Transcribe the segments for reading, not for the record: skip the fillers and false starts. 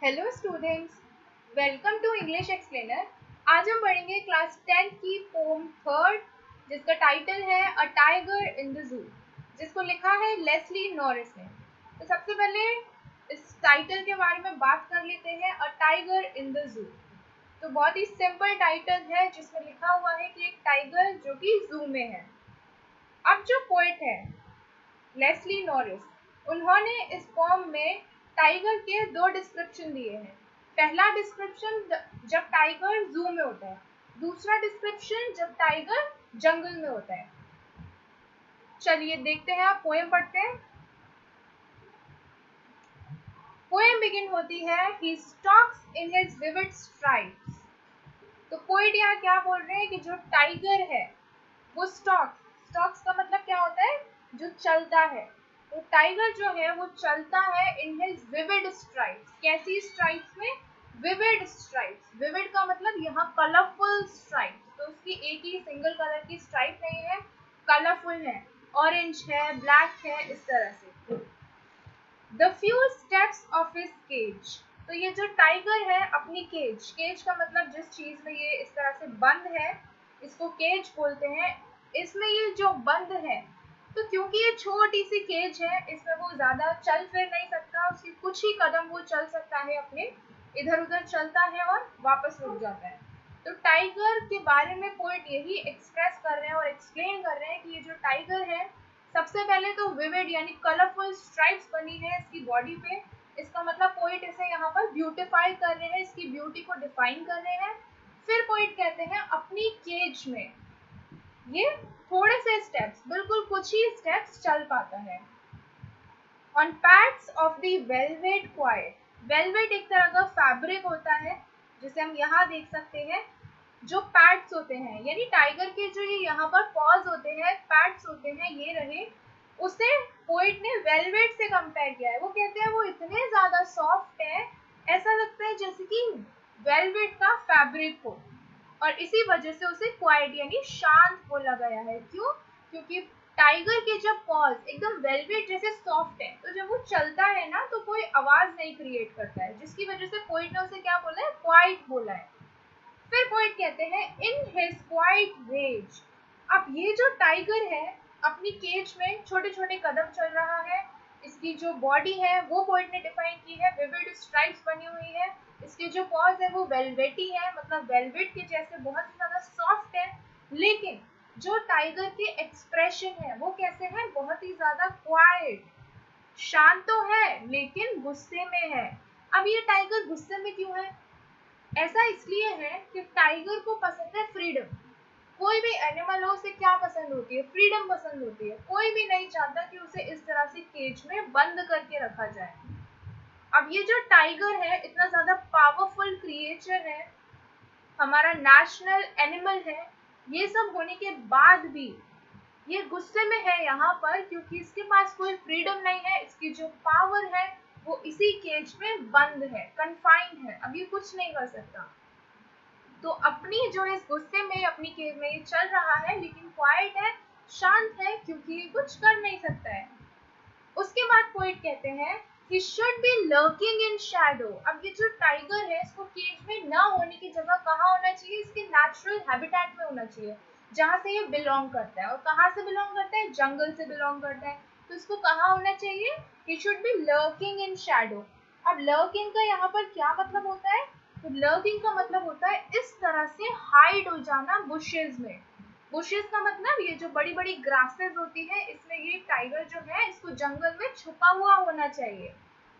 Hello students, welcome to English explainer. आज हम पढ़ेंगे क्लास 10 की पोम थर्ड, जिसका टाइटल है a tiger in the zoo, जिसको लिखा है लेस्ली नॉरिस ने। तो सबसे पहले इस टाइटल के बारे में बात कर लेते हैं, a tiger in the zoo. तो बहुत ही सिंपल टाइटल है जिसमें लिखा हुआ है कि एक टाइगर जो कि जू में है। अब जो पोएट है लेस्ली नॉरिस, उन्होंने इस पोम में टाइगर के दो डिस्क्रिप्शन दिए हैं। पहला डिस्क्रिप्शन जब टाइगर जू में होता है, दूसरा डिस्क्रिप्शन जब टाइगर जंगल में होता है। चलिए देखते हैं, आप पोएम पढ़ते हैं। पोएम बिगिन होती है, he stalks in his vivid stripes. तो पोएट यहाँ क्या बोल रहे हैं कि जो टाइगर है वो स्टॉक्स का मतलब क्या होता है, जो चलता है। तो टाइगर जो है वो चलता है इन हिज विविड स्ट्राइप्स। कैसी स्ट्राइप्स में? Vivid stripes. विविड का मतलब यहाँ कलरफुल स्ट्राइप्स। तो उसकी एक ही सिंगल कलर की स्ट्राइप नहीं है, कलरफुल है, ऑरेंज है, ब्लैक है, इस तरह से। The few steps of his cage. तो ये जो टाइगर है अपनी केज का मतलब जिस चीज में ये इस तरह से बंद है, इसको केज बोलते हैं। इसमें ये जो बंद है, तो क्योंकि ये छोटी सी केज है, इसमें वो ज्यादा चल फिर नहीं सकता। उसके कुछ ही कदम वो चल सकता है, अपने इधर उधर चलता है और वापस रुक जाता है। तो टाइगर के बारे में पोएट यही एक्सप्रेस कर रहे हैं और एक्सप्लेन कर रहे हैं कि ये जो टाइगर है, सबसे पहले तो विविड यानी कलरफुल स्ट्राइप्स बनी है इसकी बॉडी पे। इसका मतलब पोइट इसे यहाँ पर ब्यूटिफाई कर रहे हैं, इसकी ब्यूटी को डिफाइन कर रहे हैं। फिर पोइट कहते हैं अपनी केज में ये थोड़े से स्टेप्स, बिल्कुल कुछ ही स्टेप्स चल पाता है। On pads of the velvet quite. Velvet एक तरह का फैब्रिक होता है जिसे हम यहाँ देख सकते हैं। जो पैड्स होते हैं यानी टाइगर के जो ये यहाँ पर पॉज होते हैं, पैड्स होते हैं, ये रहे, उसे पोइट ने वेलवेट से कंपेयर किया है। वो कहते हैं वो इतने ज्यादा सॉफ्ट है, ऐसा लगता है जैसे कि वेलवेट का फैब्रिक हो। और इसी वजह से उसे क्वाइट यानी शांत बोला गया है। क्यों? क्योंकि टाइगर के जब पॉज एकदम वेलवेट जैसे सॉफ्ट है, तो जब वो चलता है ना तो कोई आवाज नहीं क्रिएट करता है, जिसकी वजह से पोइट ने उसे क्या बोला है, क्वाइट बोला है। फिर पोइट कहते हैं इन हिज क्वाइट रेज। अब ये जो टाइगर है अपनी केज में छोटे छोटे कदम चल रहा है। इसकी जो बॉडी है वो पोइट ने डिफाइन की है, विविड स्ट्राइप्स बनी हुई है। इसके जो पॉज है वो वेलवेटी है, मतलब वेलवेट के जैसे बहुत ही ज्यादा सॉफ्ट है। लेकिन जो टाइगर के एक्सप्रेशन है वो कैसे हैं, बहुत ही ज्यादा क्वाइट, शांत तो है लेकिन गुस्से में है। अब ये टाइगर गुस्से में क्यों है? ऐसा इसलिए है कि टाइगर को पसंद है फ्रीडम। कोई भी एनिमल हो, उसे क्या पसंद होती है? फ्रीडम पसंद होती है। कोई भी नहीं चाहता कि उसे इस तरह से केज में बंद करके रखा जाए। अब ये जो टाइगर है इतना ज्यादा पावरफुल क्रिएचर है, हमारा नेशनल एनिमल है, ये सब होने के बाद भी ये गुस्से में है यहाँ पर, क्योंकि इसके पास कोई फ्रीडम नहीं है। इसकी जो पावर है वो इसी केज में बंद है, कन्फाइंड है, अब ये कुछ नहीं कर सकता। तो अपनी जो इस गुस्से में अपनी केव में ये चल रहा है, लेकिन क्वाइट है, शांत है, क्योंकि ये कुछ कर नहीं सकता है। उसके बाद पोइट कहते हैं he should be lurking in shadow। अब ये जो टाइगर है इसको केज में ना होने की जगह कहाँ होना चाहिए? इसके नेचुरल हैबिटेट में होना चाहिए, जहाँ से ये बिलोंग करता है। और कहाँ से बिलोंग करता है? जंगल से बिलोंग करता है। तो इसको कहाँ होना चाहिए? he should be lurking in shadow। अब लर्किंग का यहाँ पर क्या मतलब होता है? तो लर्किंग का मतलब होता है इस तरह से हाइड हो जाना बुशेस में। बुशेस का मतलब ये जो बड़ी बड़ी ग्रासेस होती है, इसमें ये टाइगर जो है इसको जंगल में छुपा हुआ होना चाहिए।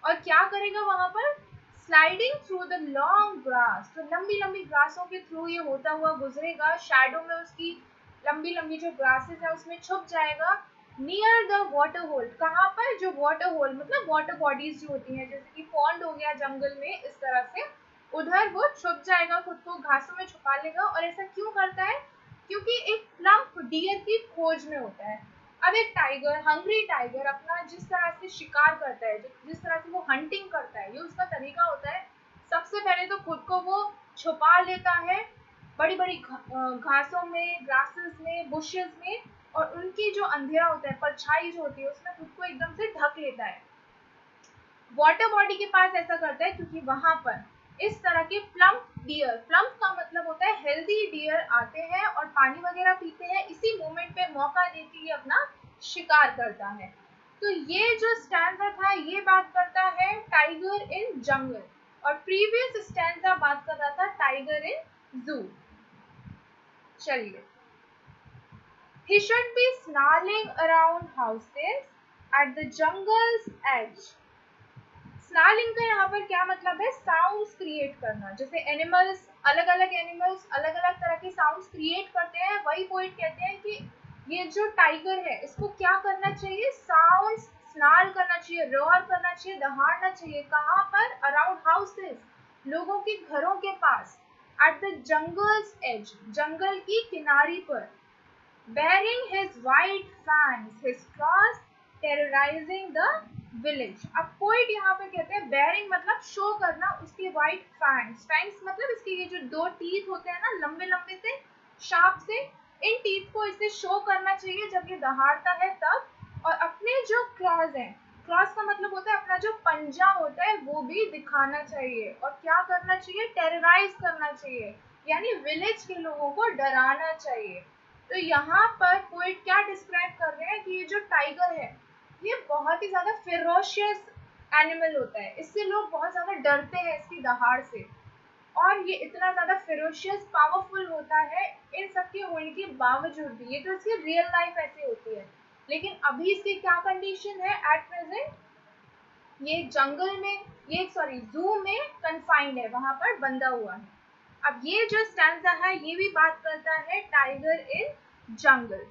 और क्या करेगा वहां पर? Sliding through the long grass. तो लंबी लंबी ग्रासों के थ्रू ये होता हुआ गुजरेगा, शैडो में उसकी लंबी लंबी जो ग्रासेस है उसमें छुप जाएगा। Near the water hole. कहाँ पर? जो वाटर होल मतलब वाटर बॉडीज जो होती हैं, जैसे कि पॉन्ड हो गया जंगल में, इस तरह से उधर वो छुप जाएगा, खुद को घासों में छुपा लेगा। और ऐसा क्यों करता है? क्योंकि एक प्लम्प डियर की खोज में होता है। अब एक टाइगर, हंग्री टाइगर, अपना जिस तरह से शिकार करता है, जिस तरह से वो हंटिंग करता है, ये उसका तरीका होता है। सबसे पहले तो खुद को वो छुपा लेता है बड़ी बड़ी घासों में, ग्रासेस में, बुशेस में, और उनकी जो अंधेरा होता है, परछाई जो होती है, उसमें खुद को एकदम से ढक लेता है। वाटर बॉडी के पास ऐसा करता है क्योंकि वहां पर इस तरह के प्लम्प डियर, प्लम्प का मतलब होता है हेल्दी डियर, आते हैं और पानी वगैरह पीते हैं, इसी मोमेंट पे मौका देके ये अपना शिकार करता है। तो ये जो स्टैंजा था ये बात करता है टाइगर इन जंगल, और प्रीवियस स्टैंजा बात कर रहा था टाइगर इन जू। चलिए, he should be snarling around houses at the jungle's edge। Snarling का यहाँ पर क्या मतलब है? साउंड्स क्रिएट करना। जैसे एनिमल्स, अलग अलग एनिमल्स अलग अलग तरह के साउंड्स क्रिएट करते हैं, वही पोइट कहते हैं कि ये जो टाइगर है इसको क्या करना चाहिए? साउंड्स स्नार्ल करना चाहिए, रोर करना चाहिए, दहाड़ना चाहिए। कहाँ पर? अराउंड हाउसेस, लोगों के घरों के पास। एट द जंगल्स एज, जंगल की किनारी पर। bearing his white fangs, his claws terrorizing the village। अब पोइट यहाँ पे कहते हैं bearing मतलब शो करना उसके white fangs, fangs मतलब इसके ये जो दो टीथ होते हैं ना, लंबे लंबे से शार्प से, इन टीथ को इसे शो करना चाहिए जब ये दहाड़ता है तब। और अपने जो क्लॉज हैं, क्लॉज का मतलब होता है अपना जो पंजा होता है वो भी दिखाना चाहिए। और क्या करना चाहिए? टेरराइज करना चाहिए, यानी विलेज के लोगों को डराना चाहिए। तो यहाँ पर पोइट क्या डिस्क्राइब कर रहे हैं कि ये जो टाइगर है ये बहुत ही ज्यादा फेरोशियस एनिमल होता है, इससे लोग बहुत ज्यादा डरते हैं इसकी दहाड़ से। और ये इतना ज्यादा फेरोशियस पावरफुल होता है इन सब के होने के बावजूद भी। ये तो इसकी रियल लाइफ ऐसे होती है, लेकिन अभी इसकी क्या कंडीशन है एट प्रेजेंट? ये जंगल में, ये सॉरी जू में कन्फाइंड है, वहां पर बंधा हुआ है। अब ये जो स्टैंजा है ये भी बात करता है टाइगर इन जंगल।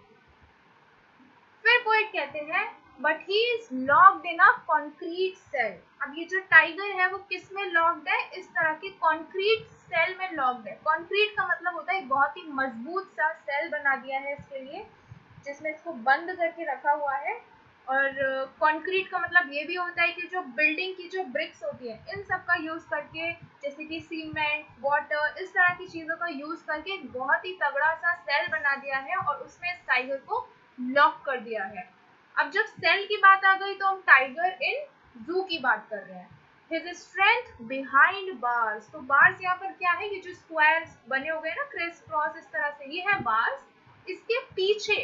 फिर पोएट कहते हैं but he is locked in a concrete cell. अब ये जो टाइगर है वो किस में लॉक्ड है? इस तरह के कॉन्क्रीट सेल में लॉक्ड है। कॉन्क्रीट का मतलब होता है बहुत ही मजबूत सा सेल बना दिया है इसके लिए, जिसमें इसको बंद करके रखा हुआ है। और कंक्रीट का मतलब ये भी होता है कि जो बिल्डिंग की जो ब्रिक्स होती है इन सब का यूज करके, जैसे कि सीमेंट, वाटर, इस तरह की चीजों का यूज करके एक बहुत ही तगड़ा सा सेल बना दिया है और उसमें इस टाइगर को लॉक कर दिया है। अब जब सेल की बात आ गई तो हम टाइगर इन जू की बात कर रहे हैं। His strength behind bars। तो बार्स यहाँ पर क्या है? ये जो स्क्वायर्स बने हो गए ना क्रिस क्रॉस इस तरह से, ये है बार्स। इसके पीछे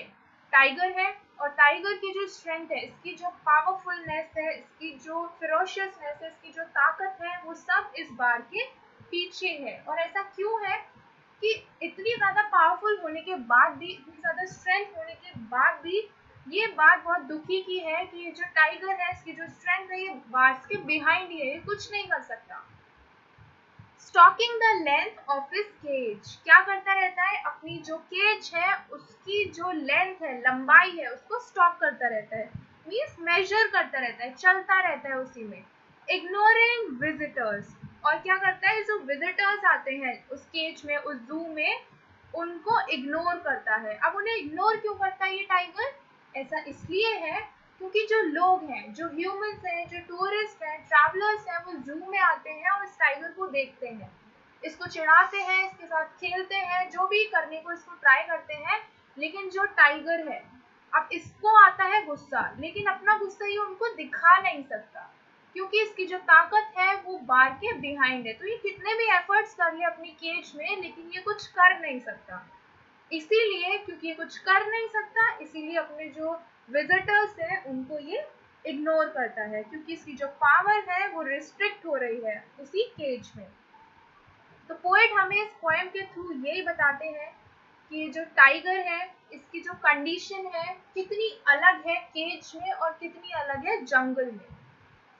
टाइगर है, और टाइगर की जो स्ट्रेंथ है, इसकी जो पावरफुलनेस है, इसकी जो फेरोशियसनेस है, इसकी जो ताकत है, वो सब इस बार के पीछे है। और ऐसा क्यों है कि इतनी ज्यादा पावरफुल होने के बाद भी, इतनी ज्यादा स्ट्रेंथ होने के बाद भी, ये बात बहुत दुखी की है कि ये जो टाइगर है इसकी जो स्ट्रेंथ है ये बार्स के बिहाइंड ही है, ये कुछ नहीं कर सकता। Stalking the length of his cage, क्या करता रहता है? अपनी जो केज है उसकी जो लेंथ है, लंबाई है, उसको स्टॉक करता रहता है, मीन्स मेजर करता रहता है, चलता रहता है उसी में। इग्नोरिंग विजिटर्स, और क्या करता है? जो विजिटर्स आते हैं उस केज में, उस जू में, उनको इग्नोर करता है। अब उन्हें इग्नोर क्यों करता है ये टाइगर? ऐसा इसलिए है क्योंकि जो लोग हैं, जो ह्यूमंस हैं, जो टूरिस्ट हैं, ट्रैवलर्स हैं, वो जू में आते हैं और इस टाइगर को देखते हैं, इसको चिढ़ाते हैं, इसके साथ खेलते हैं, जो भी करने को इसको ट्राई करते हैं। लेकिन जो टाइगर है, अब इसको आता है गुस्सा, लेकिन अपना गुस्सा ये उनको दिखा नहीं सकता क्योंकि इसकी जो ताकत है वो बार के बिहाइंड है। तो ये कितने भी एफर्ट्स कर ले अपनी केज में, लेकिन ये कुछ कर नहीं सकता। इसीलिए, क्योंकि ये कुछ कर नहीं सकता, इसीलिए अपने जो विजिटर्स हैं उनको ये इग्नोर करता है, क्योंकि इसकी जो पावर है वो रिस्ट्रिक्ट हो रही है उसी केज में। तो पोएट हमें इस पोएम के थ्रू यही बताते हैं कि जो टाइगर है इसकी जो कंडीशन है कितनी अलग है केज में और कितनी अलग है जंगल में।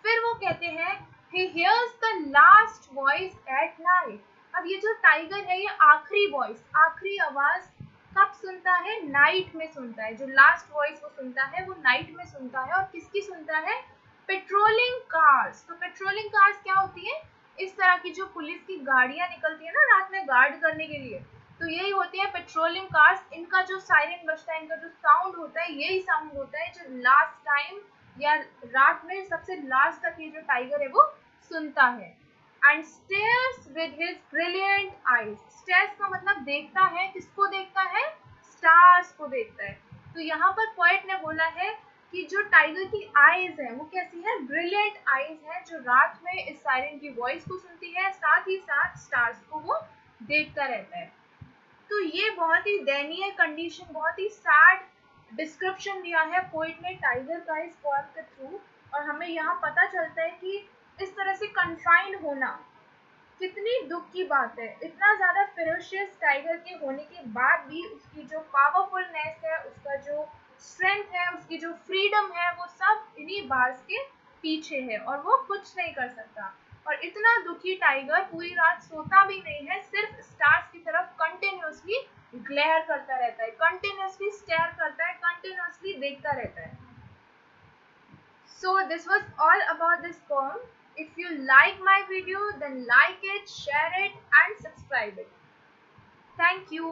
फिर वो कहते हैं he hears the last voice at night। अब ये जो टाइगर है ये आखिरी वॉइस, आखिरी आवाज कब सुनता है? नाइट में सुनता है। जो लास्ट वॉइस वो सुनता है वो नाइट में सुनता है। और किसकी सुनता है? Patrolling cars. तो पेट्रोलिंग कार्स क्या होती है? इस तरह की जो पुलिस की गाड़ियां निकलती है ना रात में गार्ड करने के लिए, तो यही होती है पेट्रोलिंग कार्स। इनका जो सायरन बजता है, इनका जो साउंड होता है, यही साउंड होता है जो लास्ट टाइम या रात में सबसे लास्ट तक ये जो टाइगर है वो सुनता है। And stairs with his brilliant eyes. Stairs का मतलब देखता है, किसको देखता है? स्टार्स को देखता है। तो यहाँ पर पोएट ने बोला है कि जो टाइगर की आईज है वो कैसी है, ब्रिलियंट आईज है, जो रात में इस सायरन की वॉइस को सुनती है, साथ ही साथ स्टार्स को वो देखता रहता है। तो ये बहुत ही दयनीय कंडीशन, बहुत ही सैड डिस्क्रिप्शन दिया है पोइट ने टाइगर का इस पोएम के थ्रू। और हमें यहाँ पता चलता है कि इस तरह से कन्फाइंड होना कितनी दुख की बात है। इतना ज़्यादा फेरोशियस टाइगर के होने के बाद भी उसकी जो पावरफुलनेस है, उसका जो स्ट्रेंथ है, उसकी जो फ्रीडम है, वो सब इन्हीं बार्स के पीछे है और वो कुछ नहीं कर सकता। और इतना दुखी टाइगर पूरी रात सोता भी नहीं है, सिर्फ स्टार्स की तरफ कंटिन्यूअसली ग्लेयर करता रहता है, कंटिन्यूअसली स्टेयर करता है, कंटिन्यूअसली देखता रहता है। So this was all about this poem. If you like my video, then like it, share it and subscribe it. Thank you.